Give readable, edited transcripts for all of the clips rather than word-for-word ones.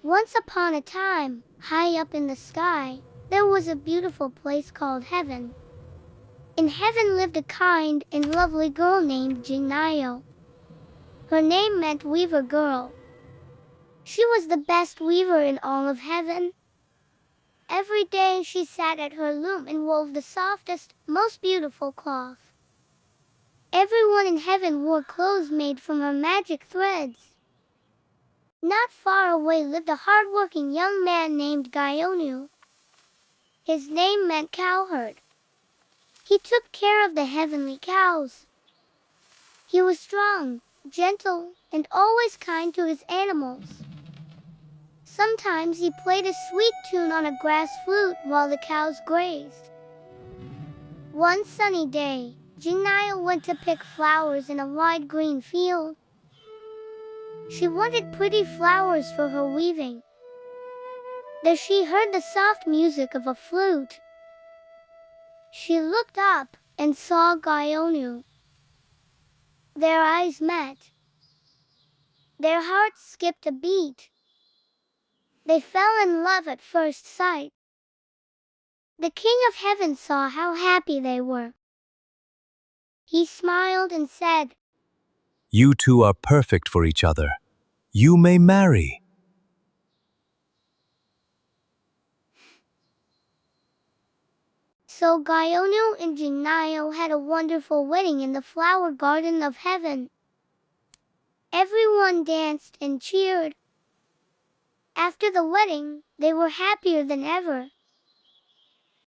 Once upon a time, high up in the sky, there was a beautiful place called heaven. In heaven lived a kind and lovely girl named Jingnyeo. Her name meant weaver girl. She was the best weaver in all of heaven. Every day she sat at her loom and wove the softest, most beautiful cloth. Everyone in heaven wore clothes made from her magic threads. Not far away lived a hardworking young man named Gyeonu. His name meant Cowherd. He took care of the heavenly cows. He was strong, gentle, and always kind to his animals. Sometimes he played a sweet tune on a grass flute while the cows grazed. One sunny day, Jingnyeo went to pick flowers in a wide green field. She wanted pretty flowers for her weaving. There she heard the soft music of a flute. She looked up and saw Gyeonu. Their eyes met. Their hearts skipped a beat. They fell in love at first sight. The King of Heaven saw how happy they were. He smiled and said, You two are perfect for each other. You may marry. So Gyeonu and Jingnyeo had a wonderful wedding in the flower garden of heaven. Everyone danced and cheered. After the wedding, they were happier than ever.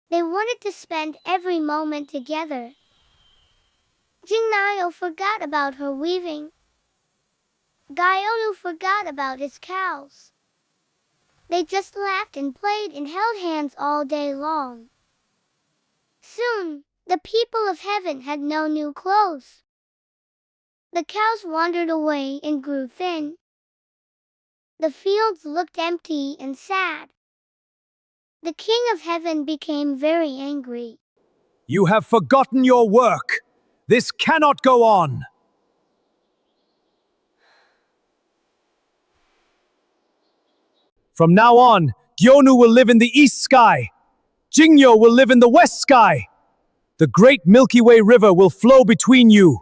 They wanted to spend every moment together. Jingnyeo forgot about her weaving. Gyeonu forgot about his cows. They just laughed and played and held hands all day long. Soon, the people of heaven had no new clothes. The cows wandered away and grew thin. The fields looked empty and sad. The King of Heaven became very angry. You have forgotten your work. This cannot go on. From now on, Gyeonu will live in the east sky. Jingnyeo will live in the west sky. The great Milky Way river will flow between you.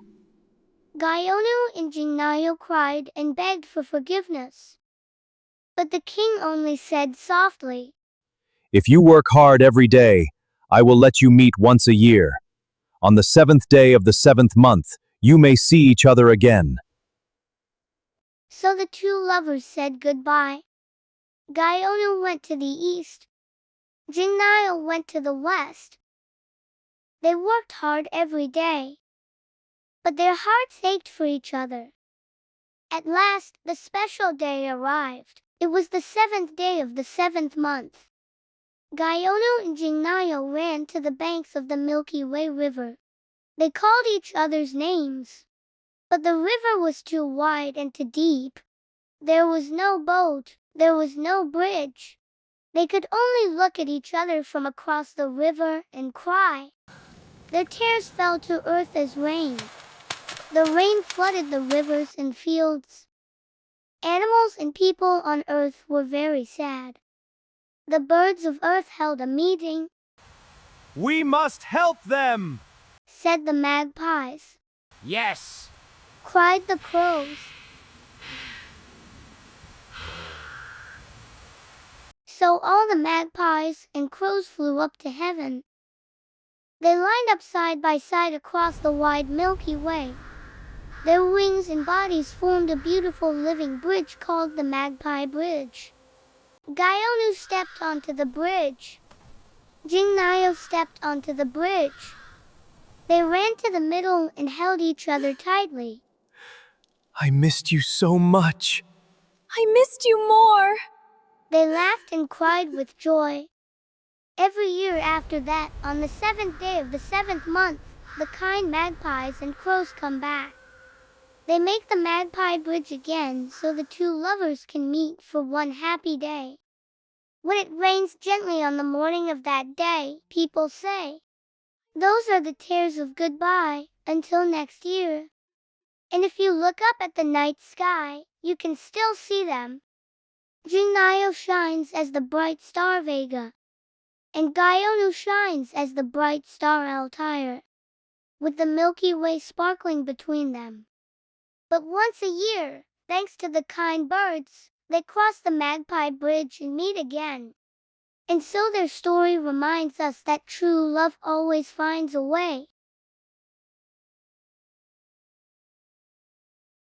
Gyeonu and Jingnyeo cried and begged for forgiveness. But the king only said softly, If you work hard every day, I will let you meet once a year. On the 7th day of the 7th month, you may see each other again. So the two lovers said goodbye. Gyeonu went to the east. Jingnyeo went to the west. They worked hard every day, but their hearts ached for each other. At last, the special day arrived. It was the 7th day of the 7th month. Gyeonu and Jingnyeo ran to the banks of the Milky Way river. They called each other's names, but the river was too wide and too deep. There was no boat, there was no bridge. They could only look at each other from across the river and cry. Their tears fell to earth as rain. The rain flooded the rivers and fields. Animals and people on earth were very sad. The birds of earth held a meeting. We must help them, Said the magpies. Yes. Cried the crows. So all the magpies and crows flew up to heaven. They lined up side by side across the wide Milky Way. Their wings and bodies formed a beautiful living bridge called the Magpie Bridge. Gyeonu stepped onto the bridge. Jingnyeo stepped onto the bridge. They ran to the middle and held each other tightly. I missed you so much. I missed you more. They laughed and cried with joy. Every year after that, on the 7th day of the 7th month, the kind magpies and crows come back. They make the Magpie Bridge again so the two lovers can meet for one happy day. When it rains gently on the morning of that day, people say, those are the tears of goodbye, until next year. And if you look up at the night sky, you can still see them. Jingnyeo shines as the bright star Vega, and Gyeonu shines as the bright star Altair, with the Milky Way sparkling between them. But once a year, thanks to the kind birds, they cross the Magpie Bridge and meet again. And so their story reminds us that true love always finds a way.